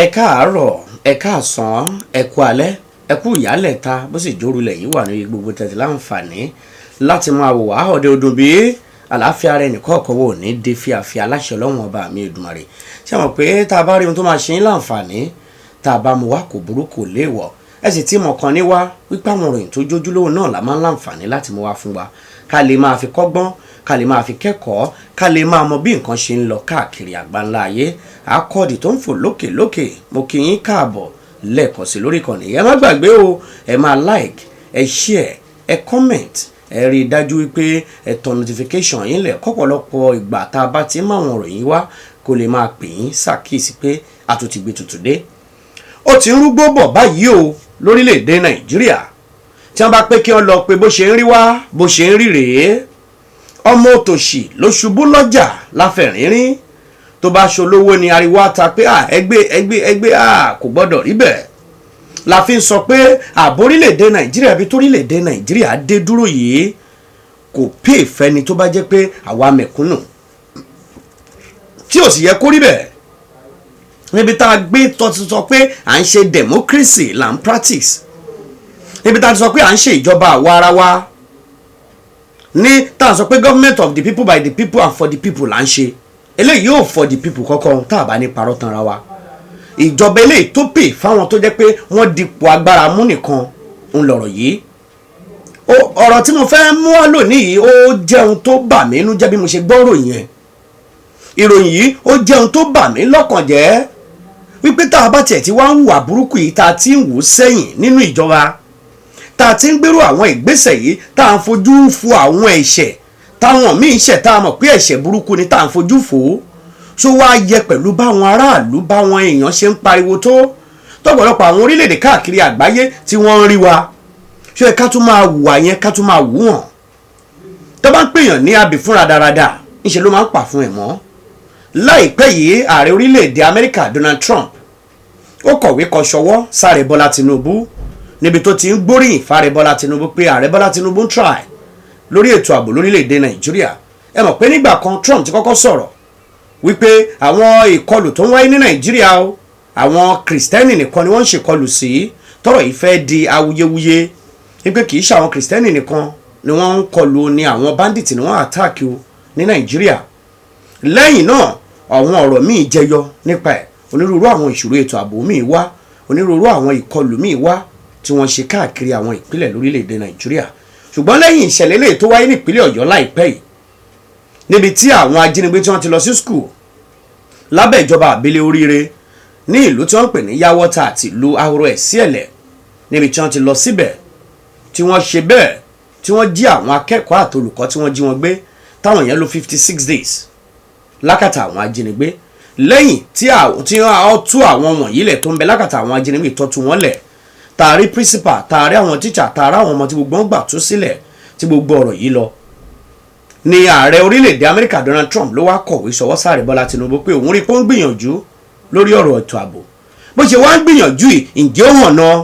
ẹ káàárọ̀ ẹ káàsán ẹ kú alẹ́ ẹ kú ìyálẹ̀ta bó sì jórulẹ̀ yìí wà ní gbogbo tẹ̀tí láǹfààní láti máa wò wá ọ̀dẹ ọdún bí àlàáfíà rẹ̀ nìkan ọ̀kọ́ wò ní dé fíafíà aláṣẹ ọlọ́run ọba mi Èdùmàrè ṣé mọ̀ pé tá a bá rí ohun tó máa ṣe ń láǹfààní tá a bá mu wá kò burú kò léèwọ̀ ẹ sì tí mọ̀ kan ní wá wípé àwọn òròyìn tó jójúlówó náà la máa ń láǹfààní láti mú wá fún wa ká lè máa fi kọ́gbọ́n ká lè máa fi kẹ́kọ̀ọ́ ká lè máa mọ bí nǹkan ṣe ń lọ káàkiri àgbáńlá ayé akọ́ọ̀dì tó ń fò lókè lókè mo kí yín káàbọ̀ lẹ́ẹ̀kan sí lórí ìkànnì ẹ má gbàgbé o ẹ máa like ẹ share ẹ comment ẹ rí i dájú wípé ẹ tọ notification yín lẹ̀ kọ́pọ̀lọpọ̀ ìgbà tá a bá ti máa wọn ọ̀rọ̀ yín wá kó lè máa pè yín ṣàkíyèsí pé a tún ti gbé tuntun dé. ó ti ń rúgbó bọ̀ báyìí o lórílẹ̀‐èdè Nàìjíríà tí wọ́n bá pé kí wọ́n lọ pé bó ṣe ń rí wá bó ṣe ń rí rèé ọmọ òtòṣì ló ṣubú lọ́jà láfẹ̀rínrín tó bá ṣolówó ni ariwo ata pé ẹgbẹ́ kò gbọ́dọ̀ rí bẹ́ẹ̀ la fi ń sọ pé ààbò orílẹ̀-èdè Nàìjíríà bí torílẹ̀-èdè Nàìjíríà dé dúró yìí kò pè fẹ́ni tó bá jẹ́ pé àwa mẹ̀kúnnù tí ò sì yẹ kó rí bẹ́ẹ̀ níbi tá a gbé tọ́tí sọ pé à ń ṣe democracy là ń practice níbi tá a ti sọ pé à ń ṣe ìjọba àwa ara wa ní tá a sọ pé government of the people by the people and for the people là ń ṣe eléyìí yóò for the people kọ́kọ́ tá a bá ní parọ́ tanra wa ìjọba eléyìí tó pè fáwọn tó jẹ́ pé wọ́n dipò agbára mú nìkan ń lọ̀rọ̀ yìí ọ̀rọ̀ tí mo fẹ́ mú wá lónìí yìí ó jẹ́ ohun tó bà mí nínú jẹ́ bí mo ṣe gbọ́ ròyìn yẹn ìròyìn yìí ó jẹ́ ohun tó bà mí lọ́kàn jẹ́ wípé tá a bá tiẹ̀ ti wá ń hùwà burúkú yìí tá a ti ń wò sẹ́yìn nínú ìjọba tá a ti ń gbèrò àwọn ìgbésẹ̀ yìí tá a ń fojú fo àwọn ẹ̀ṣẹ̀ táwọn míì ṣẹ̀ tá a mọ̀ pé ẹ̀ṣẹ̀ burúkú ni tá a ń fojú fò ó ṣó wá yẹ pẹ̀lú báwọn aráàlú báwọn èèyàn ṣe ń pariwo tó tọ́pọ̀lọpọ̀ àwọn orílẹ̀-èdè káàkiri àgbáyé tí wọ́n ń rí wa ṣó yẹ ká tún máa hùwà yẹn ká tún máa wù wọ́n tó bá ń pèèyàn ní abì fúnra dáradára ńṣe ló máa ń pa fún ẹ̀ mọ́ láìpẹ́ yìí ààrẹ orílẹ̀-èdè Amẹ́ríkà Donald Trump ó kọ̀wé kọ ṣọwọ́ sáàrẹ Bọ́lá Tinubu níbi tó ti ń gbóríyìn fáàrẹ Bọ́lá Tinubu pé ààrẹ Bọ́lá Tinubu ń try lórí ètò ààbò lórílẹ̀‐èdè Nàìjíríà ẹ mọ̀ pé nígbà kan Trump ti kọ́kọ́ sọ̀rọ̀ wípé àwọn ìkọlù tó ń wáyé ní Nàìjíríà o àwọn kìrìsìtẹ́nì nìkan ni wọ́n ń ṣèkọlù sí tọ́rọ̀ yìí fẹ́ di awuyewuye wípé kì í ṣe àwọn kìrìsìtẹ́nì nìkan ni wọ́n ń kọlù ní àwọn bandit ni wọ́n àtáàkì o ní Nàìjíríà lẹ́yìn náà àwọn ọ̀rọ̀ míì jẹyọ nípa ẹ̀ onírúurú àwọn ìṣòro ètò ààbò míì wá onírúurú àwọn ìkọlù míì wá tí wọ́n ṣe káàkiri àwọn ìpínlẹ̀ lórílẹ̀‐èdè Nàìjíríà ṣùgbọ́n lẹ́yìn ìṣẹ̀lẹ̀ lè tó wáyé nípínlẹ̀ Ọ̀yọ́ láìpẹ́ yìí níbi tí àwọn ajínigbé tí wọ́n ti lọ sí skul lábẹ́ ìjọba àbílẹ̀ oríire ní ìlú tí wọ́n pè ní Yáwọ́ta àti ìlú Ahoro Ẹ̀síẹ̀lẹ̀ níbi tí wọ́n ti lọ síbẹ̀ tí wọ́n ṣe bẹ́ẹ̀ tí wọ́n jí àwọn akẹ́kọ̀ọ́ àti olùkọ́ tí wọ́n jí wọn gbé táwọn yẹn lò 56 days lákàtà àwọn ajínigbé lẹ́yìn tí wọ́n tú àwọn wọ̀nyí lẹ̀ tó ń bẹ lákàtà àwọn ajínigbé ìtọ́tù wọn lẹ̀ tààrí principal tààrí àwọn teacher tààrí àwọn ọmọ tí gbogbo wọn gbà tú sílẹ̀ tí gbogbo ọ̀rọ̀ yìí lọ ni ààrẹ orílẹ̀-èdè Amẹ́ríkà Donald Trump ló wá kọ̀wé sọwọ́ sáàrẹ Bọ́lá Tinubu pé òun rí pé ó ń gbìyànjú lórí ọ̀rọ̀ ètò ààbò bó ṣe wá ń gbìyànjú yìí ǹjẹ́ ó hàn náà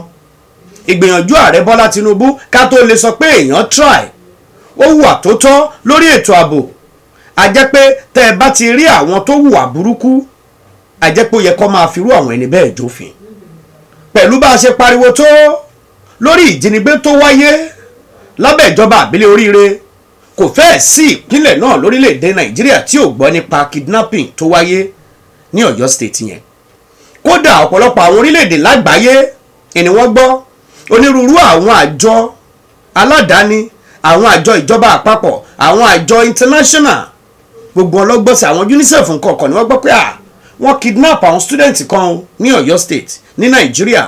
ìgbìyànjú ààrẹ Bọ́lá Tinubu ká tó lè sọ pé èèyàn try ó hùwà tó tọ́ lórí ètò ààbò a jẹ́ pé tẹ́ ẹ bá ti rí àwọn tó hùwà burúkú a jẹ́ pé ó yẹ kó máa firú àwọn ẹni bẹ́ẹ̀ jófin pẹ̀lú bá a ṣe pariwo tó lórí ìjínigbé tó wáyé lábẹ́ ìjọba àbílẹ̀ oríire kò fẹ́ẹ̀ sí ìpínlẹ̀ náà lórílẹ̀‐èdè Nàìjíríà tí ò gbọ́ nípa kidnapping tó wáyé ní Ọ̀yọ́ state yẹn kódà ọ̀pọ̀lọpọ̀ àwọn orílẹ̀‐èdè lágbàáyé ni wọ́n gbọ́ onírúurú àwọn àjọ aládàáni àwọn àjọ ìjọba àpapọ̀ àwọn àjọ international gbogbo ọlọ́gbọ́sẹ̀ àwọn UNICEF nǹkan ni wọ́n gbọ́ pé wọ́n kidnap àwọn student kan ní Ọ̀yọ́ state ní Nàìjíríà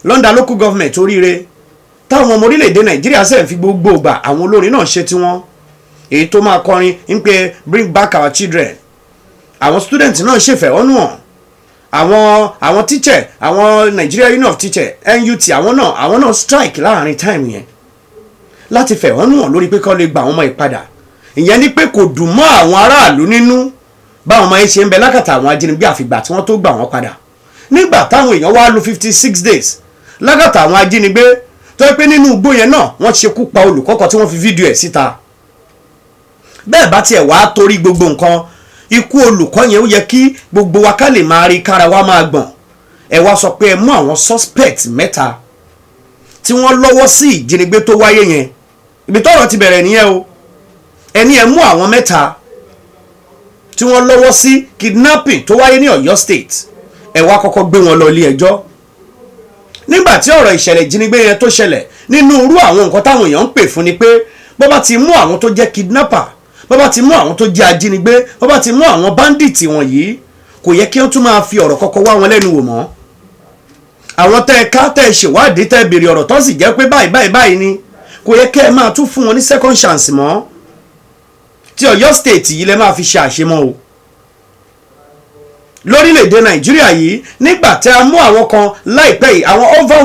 London local government oríire táwọn ọmọ orílẹ̀-èdè Nàìjíríà sẹ̀ fi gbogbo ìgbà àwọn olórin náà ṣe tiwọn èyí tó máa kọrin ń pé bring back our children àwọn student náà ṣèfẹ̀hónú hàn àwọn teacher àwọn Nigeria Union of Teachers NUT àwọn náà strike láàrin time yẹn láti fẹ̀hónú hàn lórí pé kọ́ lè gba àwọn ọmọ ìpadà ìyẹn ni pé kò dùn mọ́ àwọn aráàlú nínú báwọn ọmọ yẹn ṣe ń bẹ lákàtà àwọn ajínigbé àfìgbà tí wọ́n tó gbà wọ́n padà nígbà táwọn èèyàn wá lò 56 days lákàtà àwọn ajínigbé tó pé nínú igbó yẹn náà wọ́n ṣekú pa olùkọ́ kan tí wọ́n fi fídíò ẹ̀ síta bẹ́ẹ̀ bá tiẹ̀ wá torí gbogbo nǹkan ikú olùkọ́ yẹn ó yẹ kí gbogbo wa ká lè máa rí kára wa máa gbọ̀n ẹ wá sọ pé ẹ mú àwọn suspect mẹ́ta tí wọ́n lọ́wọ́ sí ìjínigbé tó wáyé yẹn. Ibi tọ́rọ̀ ti bẹ̀rẹ̀ nìyẹn o. Ẹni ẹ mú àwọn mẹ́ta tí wọ́n lọ́wọ́ sí kidnapping tó wáyé ní Ọ̀yọ́ state. Ẹ wá kọ́kọ́ gbé wọn lọ ilé ẹjọ́. Nígbà tí ọ̀rọ̀ ìṣẹ̀lẹ̀ ìjínigbé yẹn tó ṣẹlẹ̀, nínú irú àwọn nǹkan táwọn èèyàn ń pè fún ni pé bó bá ti mú àwọn tó jẹ́ kidnapper, bó bá ti mú àwọn tó jẹ́ ajínigbé, bó bá ti mú àwọn bandits wọ̀nyí, kò yẹ kí wọ́n tún máa fi ọ̀rọ̀ kọ́kọ́ wá wọn lẹ́nu wò mọ́. Àwọn tẹ́ ẹ ká tẹ́ ẹ ṣèwádìí tẹ́ ẹ béèrè ọ̀rọ̀ tó sì jẹ́ pé báyìí ni, kò yẹ kí ẹ máa tún fún wọn ní second chance mọ́. Tí Ọ̀yọ́ state yìí lẹ máa fi ṣe àṣemọ́ o. Lórílẹ̀‐èdè Nàìjíríà yìí, nígbà tẹ́ a mú àwọn kan láìpẹ́ yìí, àwọn over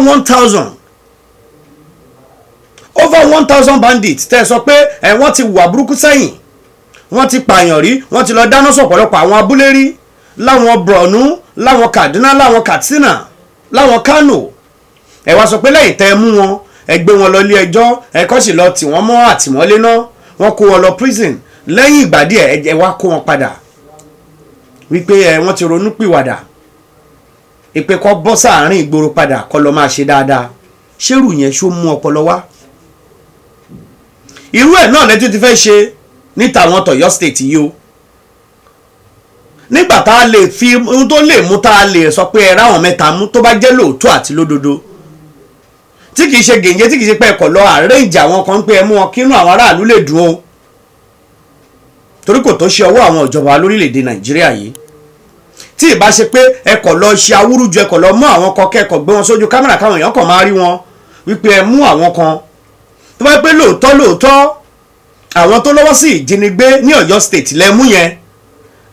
1,000 bandits tẹ́ ẹ sọ pé wọ́n ti wà burúkú sẹ́yìn, wọ́n ti pààyàn rí, wọ́n ti lọ dáná sọ̀pọ̀lọpọ̀ àwọn abúlé rí, láwọn Borno, láwọn Kaduna, láwọn Katsina, láwọn Kano. Ẹ wá sọ pé lẹ́yìn tẹ́ ẹ mú wọn, ẹ gbé wọn lọ ilé ẹjọ́, ẹ kọ́ sì lọ tì wọ́n mọ́ àtìmọ́lé náà, wọ́n kó wọn lọ prison. Lẹ́yìn ìgbà díẹ̀ ẹ wá kó wọn padà wípé wọ́n ti ronú pìwàdà, ìpè kọ́ bọ́ sáàárín ìgboro padà kọ́ lọ máa ṣe dáadáa. Ṣérù yẹn ṣó mú ọpọlọ wá? Irú ẹ̀ náà lẹ́tí ti fẹ́ ṣe ní tàwọn tọ̀yọ́ state yìí o. Nígbà tá a lè fi ohun tó lè mú tá a lè sọ pé ẹ ráwọn mẹ́ta mú tó bá jẹ́ lóòótọ́ àti lódodo, tí kìí ṣe gèǹjẹ, tí kìí ṣe pé ẹ̀kọ́ lọ arrange àwọn kan pé ẹ mú wọn kínú àwọn aráàlú lè dùn o. Torí kò tó ṣe ọwọ́ àwọn ìjọba lórílẹ̀‐èdè Nàìjíríà yìí. Tí ì bá ṣe pé ẹ̀kọ́ lọ ṣe awúrúju, ẹ̀kọ́ lọ mú àwọn kan kẹ́kọ̀ọ́ gbé wọn sójú kámẹ́rà káwọn èèyàn kan máa rí wọn wípé ẹ mú àwọn kan. Tó bá pé lóòótọ́ àwọn tó lọ́wọ́ sí ìjínigbé ní Ọ̀yọ́ state lẹ́mú yẹn,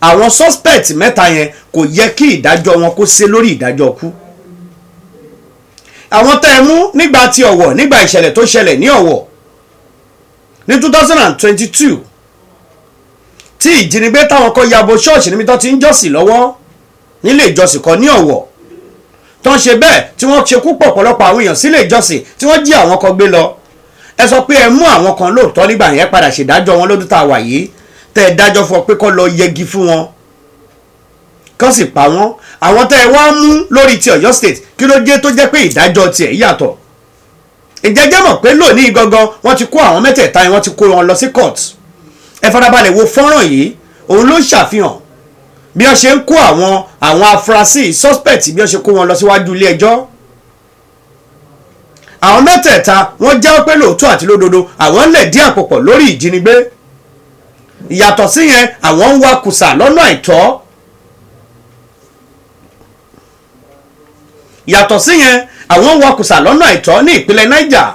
àwọn suspect mẹ́ta yẹn kò yẹ kí ìdájọ́ wọn kó ṣe lórí ìdájọ́ kú. Àwọn tẹ́ ẹ mú nígbà tí Ọ̀wọ̀, nígbà ìṣẹ̀lẹ̀ tó ṣẹlẹ̀ ní Ọ̀wọ̀ ní 2022, tí ìjínigbé táwọn kan yabo ṣọ́ọ̀ṣì níbi tó ti ń jọ́sìn lọ́wọ́ nílé ìjọsìn kan ní Ọ̀wọ̀, tó ń ṣe bẹ́ẹ̀ tí wọ́n ṣekú pọ̀ pọ̀lọpọ̀ àwọn èèyàn sílé ìjọsìn tí wọ́n jí àwọn kan gbé lọ. Ẹ sọ pé ẹ mú àwọn kan lóòótọ́ nígbà yẹn padà ṣèdájọ́ wọn lọ́dún tá a wà yìí, tẹ́ ẹ dájọ́ fún ọ pé kó lọ yẹgi fún wọn, kó sì pa wọ́n. Àwọn tẹ́ ẹ wá mú lórí ti Ọ̀yọ́ state, kí ló dé tó jẹ́ pé ìdájọ́ tiẹ̀ yàtọ̀? Ìjẹ́jẹ́ mọ̀ pé lónìí gangan wọ́n ti kó àwọn mẹ́tẹ̀ẹ̀ta yẹn, wọ́n ti kó wọn lọ sí court. Ẹ farabalẹ̀ wo fọ́nrán yìí, òun ló ń ṣàfihàn bí wọ́n ṣe ń kó àwọn afurasí suspect, bí wọ́n ṣe kó wọn lọ síwájú ilé ẹjọ́. Àwọn mẹ́tẹ̀ẹ̀ta wọ́n jẹ́wọ́ pé lóòótọ́ àti lódodo àwọn lè dí àpòpọ̀ lórí ìjínigbé. Ìyàtọ̀ sí yẹn, àwọn ń wakùsà lọ́nà àìtọ́. Yàtọ̀ sí yẹn, àwọn ń wakùsà lọ́nà àìtọ́ ní ìpínlẹ̀ Niger.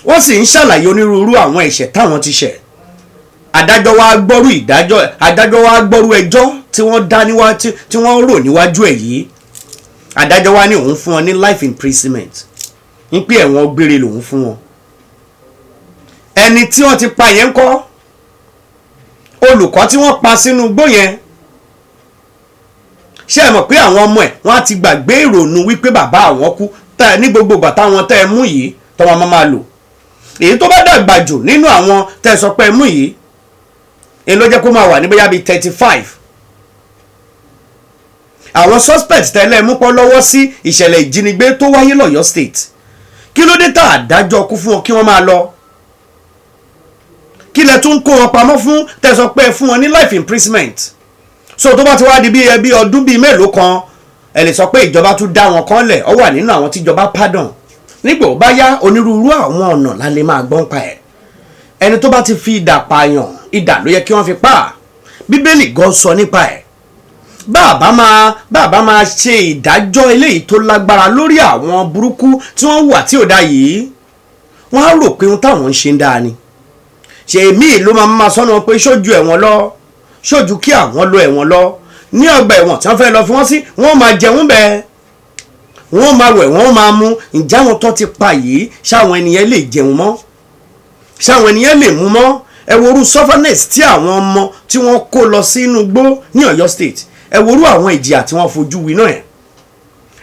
Wọ́n sì ń ṣàlàyé onírúurú àwọn ẹ̀ṣẹ̀ táwọn ti ṣẹ̀. Adájọ́ wa gbọ́rú ẹjọ́ tí wọ́n dá níwájú, tí wọ́n rò níwájú ẹ̀ yìí. Adájọ́ wa ní òun fún wọn ní life imprisonment, ń pé ẹ̀wọ̀n gbére lòun fún wọn. Ẹni tí wọ́n ti pa yẹn ńkọ́? Olùkọ́ tí wọ́n pa sínú igbó yẹn, ṣé ẹ mọ̀ pé àwọn ọmọ ẹ̀ wọ́n á ti gbàgbé ìrònú wípé bàbá àwọn kú ní gbogbo ìgbà táwọn tẹ́ ẹ mú yìí tọ́wọ́ máa lò. Èyí tó bá dàgbà jù nínú àwọn tẹ́ ẹ sọ pé ẹ mú yìí, èyí ló jẹ́ kó máa wà ní bóyá bíi 35. Àwọn suspect tẹ́lẹ̀ mú pọ́ lọ́wọ́ sí ìṣẹ̀lẹ̀ ìjínigbé tó wáyé lọ́yọ́ state. Kí ló dé tá àdájọ́ kú fún wọn kí wọ́n máa lọ? Kí lẹ tún kó wọn pamọ́ fún tẹ́ sọ pé fún wọn ní life imprisonment? So tó bá ti wá di bí ọdún bíi mélòó kan, ẹ lè sọ pé ìjọba tún dá wọn kan lẹ̀, ó wà nínú àwọn tíjọba pardon. Nígbà ó bá yá, onírúurú àwọn ọ̀nà la lè máa gbọ́n pa ẹ̀. Ẹni tó bá ti fi idà pààyàn, idà ló yẹ kí wọ́n fi pa á. Bíbélì gan sọ nípa ẹ̀. Bàbá máa ṣe ìdájọ́ eléyìí tó lágbára lórí àwọn burúkú tí wọ́n wà tí ò dá yìí, wọ́n á rò pé ohun táwọn ń ṣe ń dáa ni. Ṣé èmi ló máa sọ́nà pé ṣojú ẹ̀wọ̀n lọ, ṣojú kí àwọn lọ ẹ̀wọ̀n lọ, ní ọgbà ẹ̀wọ̀n tí wọ́n fẹ́ lọ fi wọ́n sí, wọ́n máa jẹun bẹ́ẹ̀, wọ́n máa wẹ̀, wọ́n máa mu. Ǹjẹ́ àwọn tó ti pa yìí, ṣáwọn ènìyàn lè jẹun mọ́? Ṣáwọn ènìyàn lè mú mọ́? Ẹ wo orú sufferness tí àwọn ọmọ tí wọ́n kó lọ sínú igbó ní Ọ̀yọ́ state. Ẹ wo orú àwọn ìjìyà tí wọ́n fojú winá ẹ̀.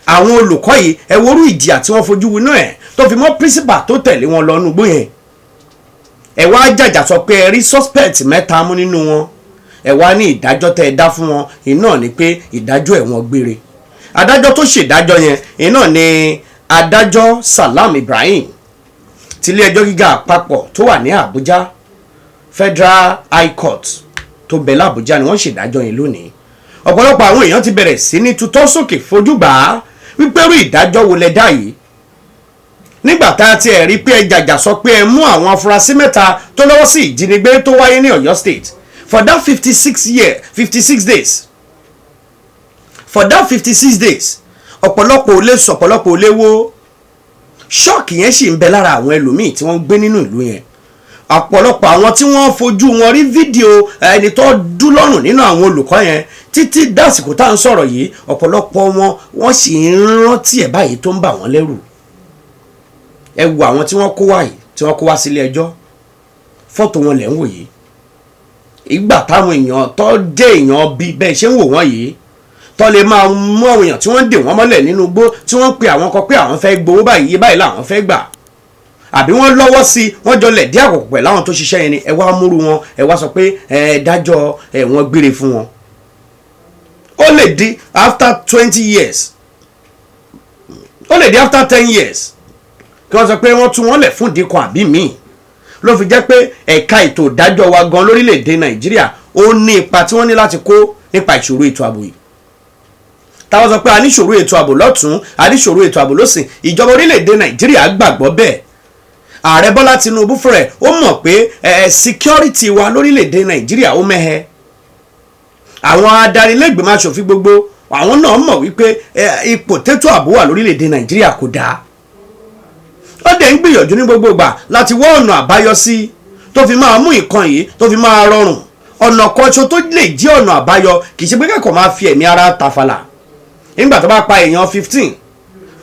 Àwọn olùkọ́ yìí, ẹ wo orú ìjìyà tí wọ́n fojú winá ẹ̀, tó fi mọ́ principal tó tẹ̀lé wọn lọ nugbó yẹn. Ẹ wá jàjà sọ pé ẹ rí suspect mẹ́ta mú nínú wọn. Ẹ wá ní ìdájọ́ tẹ́ ẹ dá fún wọn, iná ni pé ìdájọ́ ẹ̀wọ̀n gbére. adájọ́ tó ṣèdájọ́ yẹn iná ni adájọ́ Salam Ibrahim tilé ẹjọ́ gíga àpapọ̀ tó wà ní Àbújá Federal High Court tó bẹ̀ l'Àbújá ni wọ́n ṣèdájọ́ yẹn lónìí. Ọ̀pọ̀lọpọ̀ àwọn èèyàn ti bẹ̀rẹ̀ sí ní tutọ́ sókè fojú gbà á wípé irú ìdájọ́ wo lẹ dá yìí nígbà tá a ti rí pé ẹ jàjà sọ pé ẹ mú àwọn afurasí mẹ́ta tó lọ́wọ́ sí ìjínigbé tó wáyé ní Ọ̀yọ́ State for that 56 days for that 56 days ọ̀pọ̀lọpọ̀ ò lè sọ ọ̀pọ̀lọpọ̀ ò lè wo ṣọ́ọ̀kì yẹn sì ń bẹ lára àwọn ẹlòmíì tí wọ́n gbé nínú ìlú yẹn. Ọ̀pọ̀lọpọ̀ àwọn tí wọ́n fojú wọn rí fídíò ẹni tó dú lọ́rùn nínú àwọn olùkọ́ yẹn títí dásìkò tá à ń sọ̀rọ̀ yìí ọ̀pọ̀lọpọ̀ wọ́n sì ń rántí ẹ̀ báyìí tó ń bà wọ́n lẹ́rù. Ẹ wo àwọn tí wọ́n kó wá yìí tí wọ́n kó wá sílé ẹjọ́ fọ́tò wọn lẹ̀ ń wò yìí. Ìgbà táwọn èèyàn tó dé èèyàn bí bẹ́ẹ̀ ṣe ń wò wọ́n yìí tó lè máa mú àwọn èèyàn tí wọ́n dè wọ́n mọ́lẹ̀ nínú igbó tí wọ́n pe àwọn kan pé àwọn fẹ́ gbowó báyìí báyìí làwọn fẹ́ gbà àbí wọ́n lọ́wọ́ sí wọ́n jọ lẹ̀ dí àkókò pẹ̀lú àwọn tó ṣiṣẹ́ yẹn ni ẹ wá múrú wọn ẹ wá sọ pé ẹ dájọ́ wọ́n gbére fún wọn. Ó lè di after 20 years ó lè di after 10 years kí wọ́n sọ pé wọ́n tún wọ́n lẹ̀ fún ìdínkù àbí míì ló fi jẹ́ pé ẹ̀ka ètò ìdájọ́ wa gan lórílẹ̀‐èdè Nàìjíríà ó ní ipa tí wọ́n ní láti kó nípa ìṣòro ètò ààbò yìí. Táwọn sọ pé a ní ìṣòro ètò ààbò lọ́tún a ní ìṣòro ètò ààbò lósìn ìjọba orílẹ̀‐èdè Nàìjíríà gbàgbọ́ bẹ́ẹ̀. Ààrẹ Bọ́lá Tinubu fúnra ẹ̀ ó mọ̀ pé security wa lórílẹ̀‐èdè Nàìjíríà ó mẹ́hẹ. Àwọn adarí-lẹ́gbẹ̀mọ aṣòfin gbogbo àwọn náà mọ̀ wípé ipò tètò ààbò wà lórílẹ̀‐èdè Nàìjíríà kò dáa. Ó dẹ̀ ń gbìyànjú ní gbogbo ìgbà láti wá ọ̀nà àbáyọ sí tó fi máa mú nǹkan yìí tó fi máa rọrùn. Ọ̀nà kan ṣo tó lè jẹ́ ọ̀nà àbáyọ kì í ṣe pé kẹ́kọ̀ọ́ máa fi ẹ̀mí ara tàfàlà. Nígbà tó bá pa èèyàn 15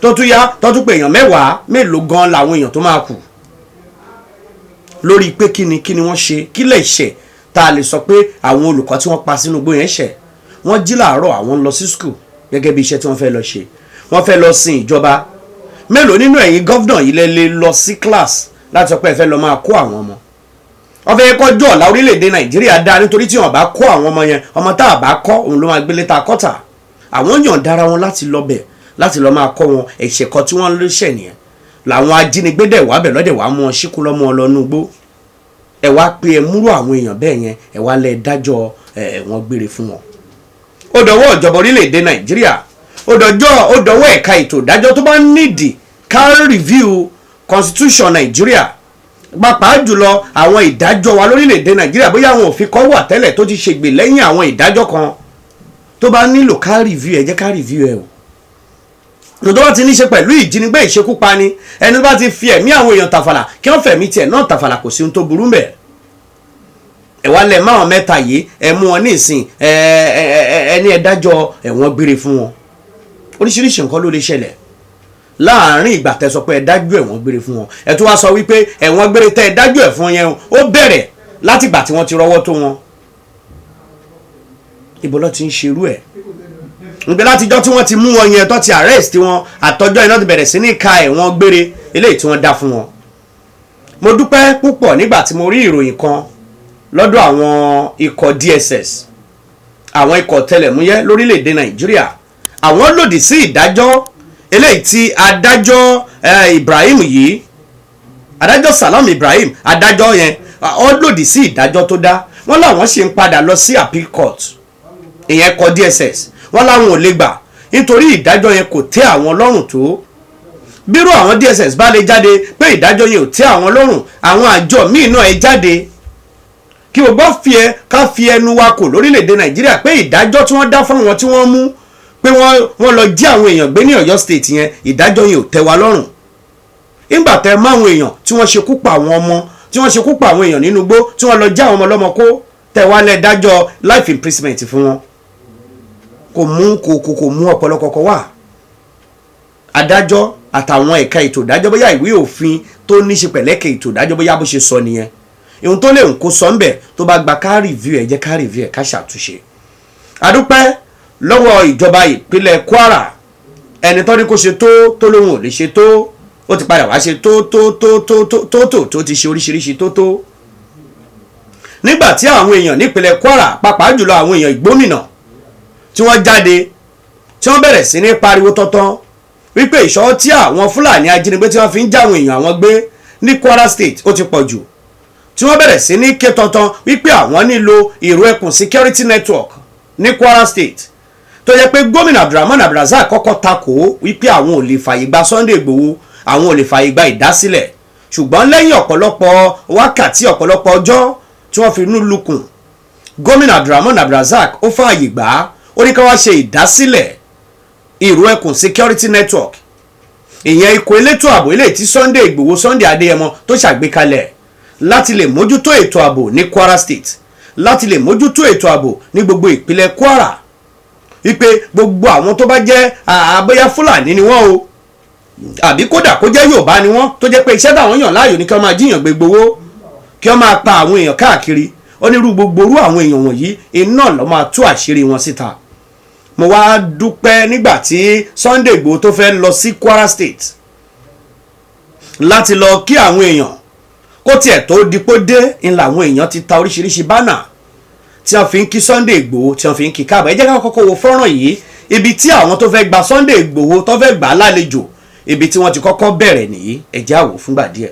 tó tún yá tó tún pé èèyàn mẹ́wàá mélòó gan làwọn èèyàn tó máa kù lórí pé kí ni wọ́n ṣe kí lè ṣe tá a lè sọ pé àwọn olùkọ́ tí wọ́n pa sínú igbó yẹn ṣẹ̀ wọ́n jí làárọ̀ àwọn lọ sí school gẹ́gẹ́ bí iṣẹ́ tí wọ́n fẹ́ lọ ṣe wọ́n fẹ́ lọ sin ìjọba mélòó nínú ẹ̀yin gọ́vnà yìí lè lọ sí class láti sọ pé ẹ fẹ́ lọ máa kó àwọn ọmọ wọ́n fẹ́ kọjọ́ ọ̀la orílẹ̀-èdè Nàìjíríà dá nítorí tí wọ́n bá kó àwọn ọmọ yẹn ọmọ tá a bá kọ́ òun ló máa gbélé ta kọ́tà àwọn yàn dára wọn láti lọ bẹ̀ láti lọ máa kọ́ wọn ẹ̀ṣẹ̀ kan tí wọ́n lè ṣẹ̀ nìyẹn làwọn ajínigbé dẹ̀ wá bẹ̀ lọ́dẹ̀ wá mú wọn síkú lọ́mọ ọlọ́nu gbó ẹ wá pé ẹ múrò àwọn èèyàn bẹ́ẹ̀ yẹn ẹ wá lẹ dájọ́ wọn gbére fún wọn. Ó dọwọ́ ìjọba orílẹ̀-èdè Nàìjíríà ó dọwọ́ ẹ̀ka ètò ìdájọ́ tó bá nídìí ká review constitution Nàìjíríà pàápàá jùlọ àwọn ìdájọ́ wa lórílẹ̀-èdè Nàìjíríà bóyá àwọn òfin kan wà tẹ́lẹ̀ tó ti ṣègbè lẹ́yìn àwọn ìdájọ́ kan tó bá nílò ká review ẹ jẹ́ ká review ẹ o. Lọ́dọ̀ bá ti ní ṣe pẹ̀lú ìjínigbé ìṣekúpani ẹni tó bá ti fi ẹ̀mí àwọn èèyàn tàfàlà kí wọ́n fẹ̀mí tiẹ̀ náà tàfàlà kò sí ohun tó burú mbẹ̀. Ẹ wá lẹ̀ máwọn mẹ́ta yìí ẹ mú wọn ní ìsìn ẹni ẹ dájọ́ ẹ̀wọ̀n gbére fún wọn. Oríṣiríṣi nǹkan ló lè ṣẹlẹ̀ láàárín ìgbà tẹ́ sọ pé ẹ dájọ́ ẹ̀wọ̀n gbére fún wọn ẹ tún wá sọ wípé ẹ̀wọ̀n gbére tẹ́ ẹ dájọ́ ẹ̀ fún yẹn ó bẹ̀rẹ̀ látìgbà tí wọ́n ti rọ́wọ́ tó wọn. Ibo ló ti ń ṣerú ẹ̀ nígbà látijọ́ tí wọ́n ti mú wọn yẹn tó ti arrest wọn àtọjọ́ iná ti bẹ̀rẹ̀ sí ní ka ẹ̀wọ̀n gbére eléyìí tí wọ́n dá fún wọn. Mo dúpẹ́ púpọ̀ nígbà tí mo rí ìròyìn kan lọ́dọ̀ àwọn ikọ̀ DSS àwọn ikọ̀ tẹlẹ̀múyẹ́ lórílẹ̀‐èdè Nàìjíríà àwọn lòdì sí ìdájọ́ eléyìí tí adájọ́ Ibrahim yìí adájọ́ Salam Ibrahim adájọ́ yẹn ó lòdì sí ìdájọ́ tó dá wọ́n láwọn ṣe ń padà lọ sí appeal court ìyẹn kọ DSS wọ́n láwọn ò lè gbà nítorí ìdájọ́ yẹn kò tẹ́ àwọn lọ́rùn tó bírò àwọn DSS bá lè jáde pé ìdájọ́ yẹn ò tẹ́ àwọn lọ́rùn àwọn àjọ míì náà ẹ jáde kí o gbọ́ ká fi ẹnu wa kò lórílẹ̀‐èdè Nàìjíríà pé ìdájọ́ tí wọ́n dá fún àwọn tí wọ́n mú pé wọ́n lọ jí àwọn èèyàn gbé ní Ọ̀yọ́ state yẹn ìdájọ́ yẹn ò tẹ́ wa lọ́rùn nígbà tẹ́ mọ́ àwọn èèyàn tí wọ́n ṣekú pa àwọn ọmọ tí wọ́n ṣekú pa àwọn èèyàn nínú igbó tí wọ́n lọ já àwọn ọmọ ọlọ́mọ kó tẹ́ wá lẹ́ dájọ́ life imprisonment fún wọn kò mú ọpọlọ kọ̀ọ̀kan wá adájọ́ àtàwọn ẹ̀ka ètò ìdájọ́ bóyá ìwé òfin tó ní ṣe pẹ̀lẹ́kẹ̀ ètò ìdájọ́ bóyá bó ṣe sọ nìyẹn ohun tó lè ń kó sọ ń bẹ̀ tó bá gba ká review ẹ̀ jẹ́ ká review ẹ̀ ká ṣàtúnṣe. Adúpẹ́ lọ́wọ́ ìjọba ìpínlẹ̀ Kwara ẹni tó ní kó ṣe tó lóhun ò lè ṣe tó ó ti padà wá ṣe tó ti ṣe oríṣiríṣi tó. Nígbà tí àwọn èèyàn nípínlẹ̀ Kwara pàápàá jùlọ àwọn èèyàn ìgbómìnà tí wọ́n jáde tí wọ́n bẹ̀rẹ̀ sí ní pariwo tọ́tán wípé ìṣọ́ tí àwọn Fúlàní ajínigbé tí wọ́n fi ń jáwọn èèyàn àwọn gbé ní Kwara State ó ti pọ̀ jù, tí wọ́n bẹ̀rẹ̀ sí ní ké tọ́tán wípé àwọn nílò ìró ẹkùn security network ní Kwara State, tó yẹ pé gómìnà Abdulrahman Abdulrazak kọ́kọ́ takò wípé àwọn ò lè fààyè gba Sunday Igboho, àwọn ò lè fààyè gba ìdásílẹ̀. Ṣùgbọ́n lẹ́yìn ọ̀pọ̀lọpọ̀ wákàtí ọ̀pọ̀lọpọ̀ ọjọ́ tí wọ́n fi inú lukùn, gómìnà Abdulrahman Abdulrazak ó fààyè gbà á, ó ní ká wá ṣe ìdásílẹ̀ ìró ẹkùn security network, ìyẹn ikọ̀ elétò ààbò eléyìí tí Sunday Igboho Sunday Adéyẹmọ tó ṣàgbékalẹ̀ láti lè mójútó ètò ààbò ní Kwara State, láti lè mójútó ètò ààbò ní gbogbo ìpínlẹ̀ Kwara, wípé gbogbo àwọn tó bá jẹ́ àbóyá Fúlàní ni wọ́n o, àbí kódà kó jẹ́ Yorùbá ni wọ́n, tó jẹ́ pé iṣẹ́ táwọn yàn láàyò ní kí wọ́n máa jíyàn gbé gbowó, kí wọ́n máa pa àwọn èèyàn káàkiri. Onírú gbogbo orú àwọn èèyàn wọ̀nyí iná ló máa tú àṣírí wọn síta. Mo wá dúpẹ́ nígbà tí Sunday Igboho tó fẹ́ lọ sí Kwara State láti lọ kí àwọn èèyàn, kó tiẹ̀ tó dipò dé ń làwọn èèyàn ti ta oríṣiríṣi bánà tí wọ́n fi ń kí Sunday Igboho, tí wọ́n fi ń kí káàbọ̀. Ẹ jẹ́ ká kọ́kọ́ wo fọ́nrán yìí, ibi tí àwọn tó fẹ́ gba Sunday Igboho tó fẹ́ gbà á lálejò, ibi tí wọ́n ti kọ́kọ́ bẹ̀rẹ̀ nìyí. Ẹ jẹ́ á wò fúngbà díẹ̀.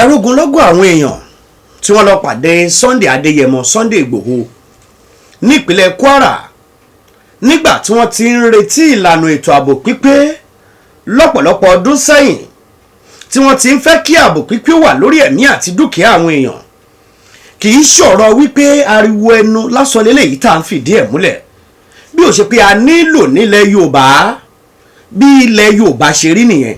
ẹrúgunlọ́gọ̀ àwọn èèyàn tí wọ́n lọ pàdé Sunday Adéyẹmọ Sunday Igboho nípínlẹ̀ Kwara nígbà tí wọ́n ti ń retí ìlànà ètò ààbò pípé lọ́pọ̀lọpọ̀ ọdún sẹ́yìn, tí wọ́n ti ń fẹ́ kí ààbò pípé wà lórí ẹ̀mí àti dúkìá àwọn èèyàn. Kì í ṣọ̀rọ̀ wípé ariwo ẹnu lásán lélẹ́yìí tá à ń fìdí ẹ̀ múlẹ̀, bí ó ṣe pé a nílò nílẹ̀ Yorùbá, bí ilẹ̀ Yorùbá ṣe rí nìyẹn.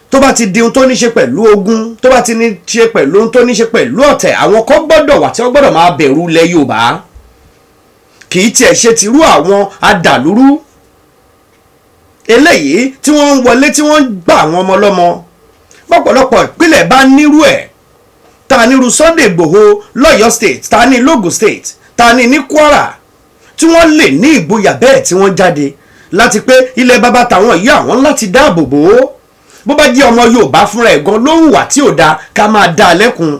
Tó bá ti di ohun tó ní ṣe pẹ̀lú ogun, tó bá ti ní ṣe pẹ̀lú ohun tó ní ṣe pẹ̀lú ọ̀tẹ̀, àwọn kan gbọ́dọ̀ wà tí wọ́n gbọ́dọ̀ máa bẹ̀rù ilẹ̀ Yorùbá. Kì í tiẹ̀ ṣe tìrú àwọn adàlúrú eléyìí tí wọ́n ń wọlé tí wọ́n ń gbà àwọn ọmọ ọlọ́mọ. Pọ̀pọ̀lọpọ̀ ìpínlẹ̀ bá nírú ẹ̀, ta nírú Sunday Igboho lọ́yọ̀ state, ta ní Lógùn state, ta ní Kwara, tí wọ́n lè ní ìgboyà bẹ́ẹ̀ tí wọ́n jáde láti pé ilẹ̀ bàbá tàwọn yìí àwọn láti dáàbò bò ó. Bó bá jẹ́ ọmọ Yorùbá fúnra ẹ̀ gan ló hùwà tí ò dáa, ká máa dá a lẹ́kun.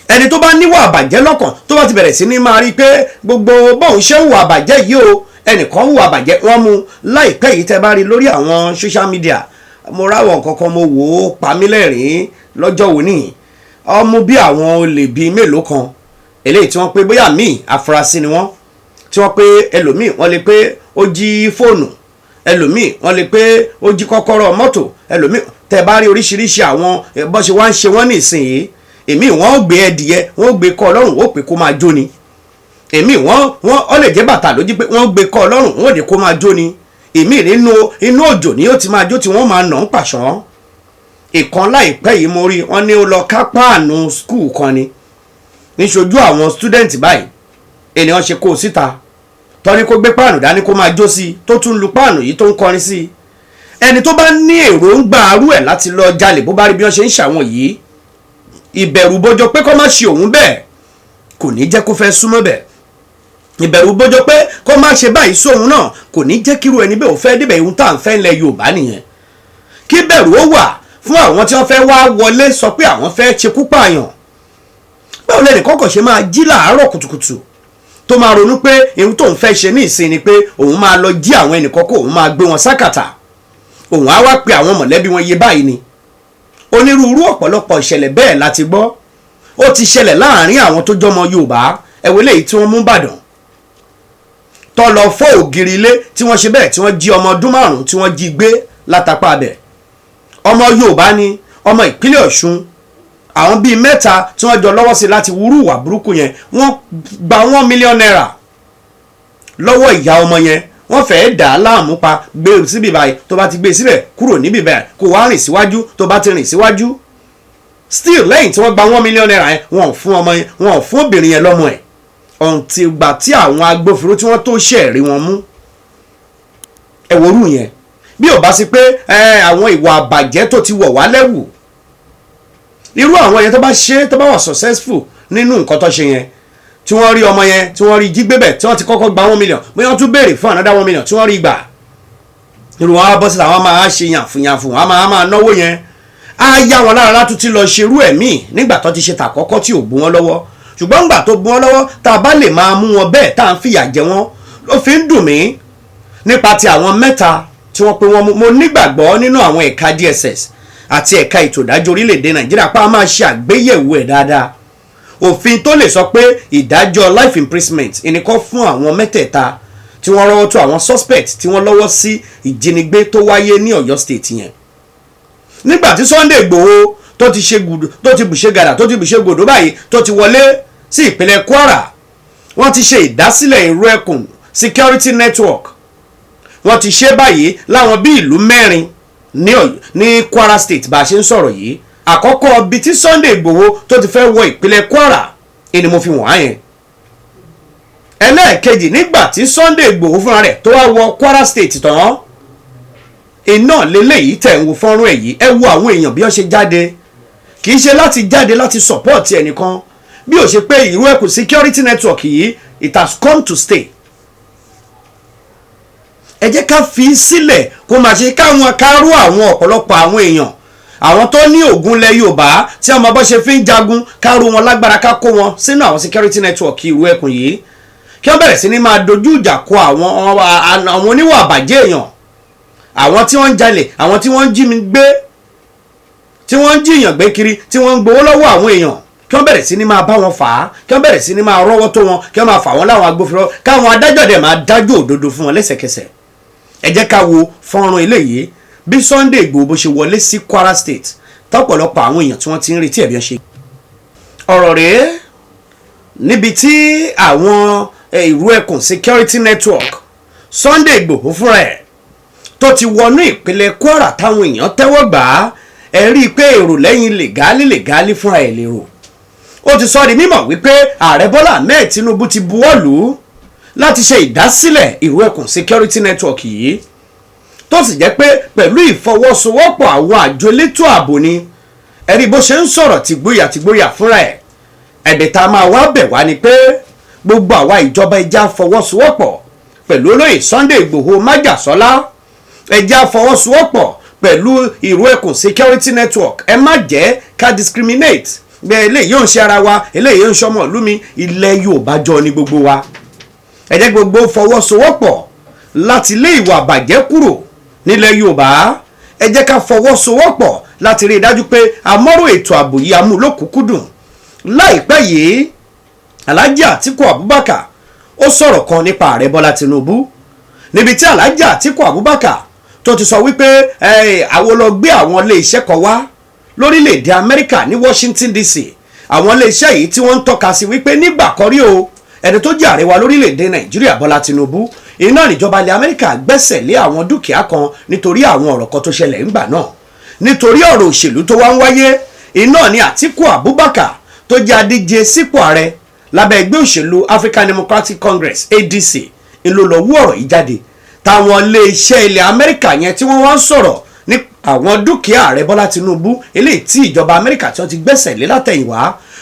Ẹni tó bá níwà àbàjẹ́ lọ́kàn tó bá ti bẹ̀rẹ̀ sí ní máa rí pé gbogbo bóun ṣe ń hùwà àbàjẹ́ yìí o, ẹnìkan hùwà àbàjẹ́, wọ́n mú láìpẹ́ yìí tẹ́ bá rí lórí àwọn social media. Mo ráwọ̀ kankan mo wò ó pa mí lẹ́rìn-ín lọ́jọ́ òní. Ọmọ bí àwọn olè bíi mélòó kan eléyìí tí wọ́n pé bóyá míì afurasí ni wọ́n, tí wọ́n pé ẹlòmíì wọ́n lè pé ó jí fóònù, ẹlòmíì wọ́n lè pé ó jí kọ́kọ́rọ́ mọ́tò, ẹlòmíì tẹ́ bá rí oríṣiríṣi àwọn bó ṣe wá ń ṣe wọ́n nísìnyí. Èmi wọ́n gbé ẹdìyẹ, wọ́n gbé kọ́ ọlọ́run, ó pè kó máa jó ni. Èmi wọ́n ó lè jẹ́ bàtà lójú pé wọ́n gbé kọ́ ọlọ́run, wọ́n dé kó máa jó ni. Èmi inú òjò ni ó ti máa jó tí wọ́n máa nà ń pàṣán. Ìkan láìpẹ́ yìí mo rí wọ́n ní ó lọ ká páànù skul kan ni níṣojú àwọn student báyìí. Ènìyàn ṣe kó síta tọ́ni kó gbé páànù dání kó máa jó sí i, tó tún lu páànù yìí tó ń kọrin sí i. Ẹni tó bá ní èròǹgbà arú ẹ̀ láti lọ jalè, bó bá rí bí wọ́n ṣe ń ṣàwọn yìí, ìbẹ̀rù bójó pé kó má ṣe òun bẹ́ẹ̀ kò ní jẹ́ kó fẹ́ súnmọ́ bẹ́ẹ̀. Ìbẹ̀rù bójó pé kó má ṣe báyìí sóhun náà kò ní jẹ́ kíru ẹni bẹ́ẹ̀ ò fẹ́ débẹ̀. Ihun tá à ń fẹ́ ńlẹ̀ Yorùbá nìyẹn. Kí bẹ̀rù ó wà fún àwọn tí wọ́n fẹ́ wá wọlé sọ pé àwọn fẹ́ ṣekú pààyàn. Báwo lẹ́nì kọ́kọ́ ṣe máa jí láàárọ̀ kùtùkùtù tó máa ronú pé ihun tóun fẹ́ ṣe ní ìsìn ni pé òun máa lọ jí àwọn ẹnì kọ́kọ́, òun máa gbé wọn sákàtà, òun á wá pe àwọn mọ̀lẹ́bí wọn yé báyìí ni. Onírúurú ọ̀pọ̀lọpọ̀ ìṣẹ̀lẹ̀ bẹ́ẹ̀ láti gbọ́. Ó ti ṣẹlẹ̀ láàrin àwọn tó jọmọ Yorùbá. Ẹ̀wọ̀ eléyìí tí wọ́n mú Ìbàdàn tó lọ fọ́ ògiri ilé, tí wọ́n ṣe bẹ́ẹ̀ tí wọ́n jí ọmọ ọdún 5 tí wọ́n jí gbé látàpá bẹ̀. Ọmọ Yorùbá ni, ọmọ ìpínlẹ̀ Ọ̀ṣun. Àwọn bíi 3 tí wọ́n jọ lọ́wọ́ sí láti wúrú ìwà burúkú yẹn, wọ́n gba 1 million naira lọ́wọ́ ìyá ọmọ yẹn. Wọ́n fẹ́ẹ́ dà á láàmú pa, gbé síbí báyìí, tó bá ti gbé síbẹ̀ kúrò níbí báyìí kó wá rìn síwájú, tó bá ti rìn síwájú. Still lẹ́yìn tí wọ́n gba 1 million naira yẹn, wọ́n ò fún ọmọ yẹn, wọ́n ò fún obìnrin yẹn lọ́mọ ẹ̀ ọ̀ǹtì ìgbà tí àwọn agbófinró tí wọ́n tó ṣẹ̀rí wọn mú. Ẹ̀wòrú yẹn bí ò bá sí pé àwọn ìwà àbàjẹ́ tó ti wọ̀ wá lẹ́wù, irú àwọn yẹn tó bá ṣe, tó bá wà successful nínú nǹkan tó ṣe yẹn, tí wọ́n rí ọmọ yẹn, tí wọ́n rí jí gbébẹ̀, tí wọ́n ti kọ́kọ́ gba 1 million, bóyá wọ́n tún béèrè fún another 1 million tí wọ́n rí gbà. Irú wọn á bọ́ síta, wọ́n máa ṣe yànfùyànfù, wọ́n máa náwó yẹn. Á yá wọn lára láti ti lọ ṣerú ẹ̀mí nígbà tó ti ṣe tàkọ́kọ́ tí ò bú wọn lọ́wọ́. Ṣùgbọ́n nígbà tó bú wọn lọ́wọ́, tá a bá lè máa mú wọn bẹ́ẹ̀ tá à ń fìyà jẹ wọn, ló fi ń dùn mí nípa ti àwọn 3 tí wọ́n pe wọn mú. Mo nígbàgbọ́ nínú àwọn ẹ̀ka DSS àti ẹ̀ka ètò ìdájọ́ orílẹ̀-èdè Nàìjíríà pa á máa ṣe àgbéyẹ̀wò ẹ̀ dáadáa. Òfin tó lè sọ pé ìdájọ́ life imprisonment ìníkọ́ fún àwọn 3 tí wọ́n rọ́wọ́ tó àwọn suspect tí wọ́n lọ́wọ́ sí ìjínigbé tó wáyé ní Ọ̀yọ́ state yẹn. Nígbà tí Sunday Igboho tó ti ṣe gùdù, tó ti bùṣe gàdà, tó ti bùṣe gòdó báyìí, tó ti wọlé sí ìpínlẹ̀ Kwara, wọ́n ti ṣe ìdásílẹ̀ ìró ẹkùn security network. Wọ́n ti ṣe báyìí láwọn bí ìlú 4 ní Kwara state bá a ṣe ń sọ̀rọ̀ yìí. Àkọ́kọ́ bí tí Sunday Igboho tó ti fẹ́ wọ ìpínlẹ̀ Kwara ni mo fi wọ̀n á yẹn. Ẹlẹ́ẹ̀kejì, nígbà tí Sunday Igboho fúnra rẹ̀ tó wá wọ Kwara state tán, iná lélẹ́yìí tẹ̀ ń wo fọ́nrún ẹ̀ yìí. Ẹ wo àwọn èèyàn bí wọ́n ṣe jáde, kì í ṣe láti jáde láti support ẹnìkan, bí ó ṣe pé ìró ẹkùn security network yìí it has come to stay. Ẹ jẹ́ ká fi sílẹ̀ kó máa ṣe káwọn kárú àwọn ọ̀pọ̀lọpọ̀ àwọn èèyàn, àwọn tó ní ògùn lẹ̀ Yorùbá tí ọmọ bọ́ ṣe fi ń jagun, kárú wọn lágbára, ká kó wọn sínú àwọn security network ìró ẹkùn yìí, kí wọ́n bẹ̀rẹ̀ sí ní máa dojú ìjà kọ àwọn oníwà àbàjẹ́ èèyàn, àwọn tí wọ́n ń jalè, àwọn tí wọ́n ń jí mi gbé, tí wọ́n ń jiyàn gbé kiri tí wọ́n ń gbowó lọ́wọ́ àwọn èèyàn kí wọ́n bẹ̀rẹ̀ sí ní máa bá wọn fà á kí wọ́n bẹ̀rẹ̀ sí ní máa rọ́wọ́ tó wọn kí wọ́n máa fà wọ́n láwọn agbófinró káwọn adájọ́ dẹ̀ máa dájọ́ òdodo fún wọn lẹ́sẹ̀kẹsẹ̀. ẹ jẹ́ ká wo fọ́nrán eléyìí bí Sunday Igboho bó ṣe wọlé sí Kwara State tọ́pọ̀lọpọ̀ àwọn èèyàn tí wọ́n ti ń retí ẹ̀bí ọ̀ṣẹ́. ọ̀rọ̀ rèé níbi tí àwọn ìrú ẹkùn security network Sunday Igboho fúnra ẹ̀ tó ti wọnú ìpínlẹ̀ Kwara táwọn èèyàn tẹ́wọ́ gbà á ẹ rí i pé èrò lẹ́yìn lẹ̀gálí fúnra ẹ̀ lérò. ó ti sọ di mímọ̀ wípé ààrẹ Bọ́lá Ahmed Tinubu ti buwọ́lù láti ṣe ìdásílẹ̀ ìrú ẹkùn security network yìí tó sì jẹ́ pé pẹ̀lú ìfọwọ́sowọ́pọ̀ àwọn àjọ elétò ààbò ni ẹ̀rí bó ṣe ń sọ̀rọ̀ tìgbóyà fúnra ẹ̀ ẹ̀bẹ̀ tá a máa wá bẹ̀ wá ni pé gbogbo àwa ìjọba ẹja fọwọ́sowọ́pọ̀ pẹ̀lú olóyè Sunday Igboho májàsọ́lá ẹja fọwọ́sowọ́pọ̀ pẹ̀lú ìrú ẹkùn security network ẹ má jẹ́ ká discriminate bẹ́ẹ̀ eléyìí yóò ń ṣe ara wa eléyìí yóò ń ṣọmọ ìlú mi ilẹ̀ Yorùbá jọ ní gbogbo wa ẹ jẹ́ gbogbo fọwọ́sowọ́pọ̀ láti lé ìwà àbàjẹ́ kúrò nílẹ̀ Yorùbá ẹ jẹ́ ká fọwọ́sowọ́pọ̀ láti rí i dájú pé amọ́rọ̀ ètò ààbò yìí amúlòkúkúdùn. láìpẹ́ yìí Alhaji Atiku Abubakar ó sọ̀rọ̀ kan nípa ààrẹ Bọ́lá Tinubu níbi tí Alhaji Atiku Abubakar tó ti sọ wípé àwọn lọ gbé àwọn ilé iṣẹ́ kan wá lórílẹ̀‐èdè Amẹ́ríkà ní Washington DC àwọn ilé iṣẹ́ yìí tí wọ́n ń tọ́ka sí wípé nígbà kan rí o ẹni tó jẹ́ ààrẹ wa lórílẹ̀‐èdè Nàìjíríà Bọ́lá Tinubu iná níjọba ilẹ̀ Amẹ́ríkà gbẹ́sẹ̀ lé àwọn dúkìá kan nítorí àwọn ọ̀rọ̀ kan tó ṣẹlẹ̀ ńgbà náà nítorí ọ̀rọ̀ òṣèlú tó wá ń wáyé iná ní Atiku Abubakar tó jẹ́ adíje sípò ààrẹ lábẹ́ ẹgbẹ́ òṣèlú African Democratic Congress ADC ńlọ lọ wú ọ̀rọ̀ yìí jáde táwọn ilé iṣẹ́ ilẹ̀ Amẹ́ríkà yẹn tí wọ́n wá ń sọ̀rọ̀ ní àwọn dúkìá ààrẹ Bọ́lá Tinubu eléyìí tí ìjọba Amẹ́ríkà tí wọ́n ti gbẹ́sẹ̀ lé látẹ̀yìnwá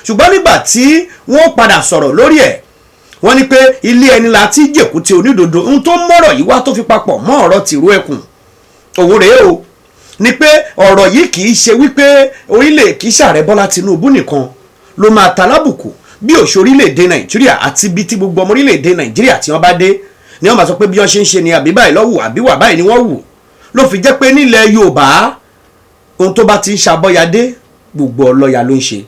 ṣùgbọ́n nígbà tí wọ́n padà sọ̀rọ̀ lórí ẹ̀ wọ́n ní pé ilé ẹni la ti jẹ̀kú ti onídodo ohun tó mọ̀rọ̀ yìí wá tó fi papọ̀ mọ́ ọ̀rọ̀ tìrú ẹkùn òun rèé o ni pé ọ̀rọ̀ yìí kì í ṣe wípé orílẹ̀ kì í ṣààrẹ Bọ́lá Tinubu nìkan ló máa ta lábùkù bí òṣò orílẹ̀-èdè Nàìjíríà àti bí tí gbogbo ọmọ orílẹ̀-èdè Nàìjíríà tí wọ́n bá dé ni wọ́n máa sọ pé bí wọ́n ṣe ń ṣe ni àbí báyìí lọ́wọ́ àbí wà báyìí ni wọ́n wù ló fi jẹ́ pé nílẹ̀ Yorùbá ohun tó bá ti ń ṣàbọ̀yadé gbogbo ọlọ́ya ló ń ṣe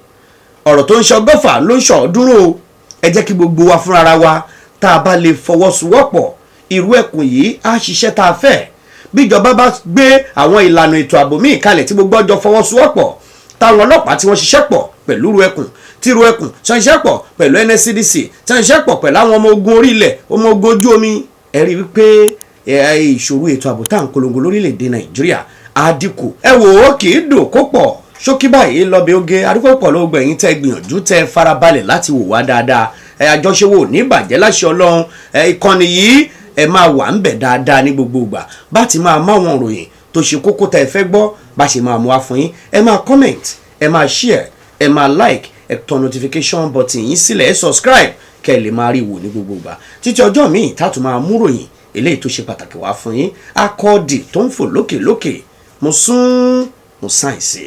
ọ̀rọ̀ tó ń ṣe ọgọ́fà ló ń ṣọ̀ọ́dúnrún o ẹ jẹ́ kí gbogbo wa fúnra wa tá a bá lè fọwọ́sowọ́pọ̀ irú ẹkùn yìí á ṣiṣẹ́ tá a fẹ́ bí ìjọba bá gbé àwọn ìlànà ètò ààbò míì kalẹ̀ tí gbogbo ọjọ́ fọwọ́sowọ́pọ̀ táwọn ọlọ́pàá tí wọ́n ṣiṣẹ́ pọ̀ pẹ̀lú irú ẹkùn tí irú ẹkùn tí wọ́n ṣiṣẹ́ pọ̀ pẹ̀lú NSCDC tí wọ́n ṣiṣẹ́ pọ̀ pẹ̀lú àwọn ọmọ ogun orí ilẹ̀ ọmọ ogun ojú omi ẹ rí wípé ìṣòro ètò ààbò tá à ń polongo lórílẹ̀‐èdè Nàìjíríà á dínkù. ẹ wò ó kì í dùn kó pọ̀ ṣókí báyìí lọ́bẹ̀ oge adúpọ̀pọ̀ ló gbẹ̀yìn tẹ́ gbìyànjú tẹ́ farabalẹ̀ láti wò wá dáadáa àjọṣewò ní ìbàjẹ́ láṣẹ Ọlọ́run ìkànnì yìí ẹ máa wà ń bẹ̀ dáadáa ní gbogbo ìgbà bá ti máa máwọn òròyìn tó ṣe kókó tẹ́ ẹ fẹ́ gbọ́ bá ṣe máa mú wá fún yín ẹ máa comment ẹ máa share ẹ máa like ẹ tọ notification button yín sílẹ̀ ẹ subscribe kẹ́ ẹ lè máa rí wò ní gbogbo ìgbà títí ọjọ́ míì tátù máa mú ròyìn eléyìí tó ṣe pàtàkì wá fún yín akọ́ọ̀dì tó ń fò lókè lókè mo sún mo sáyẹ̀nsì.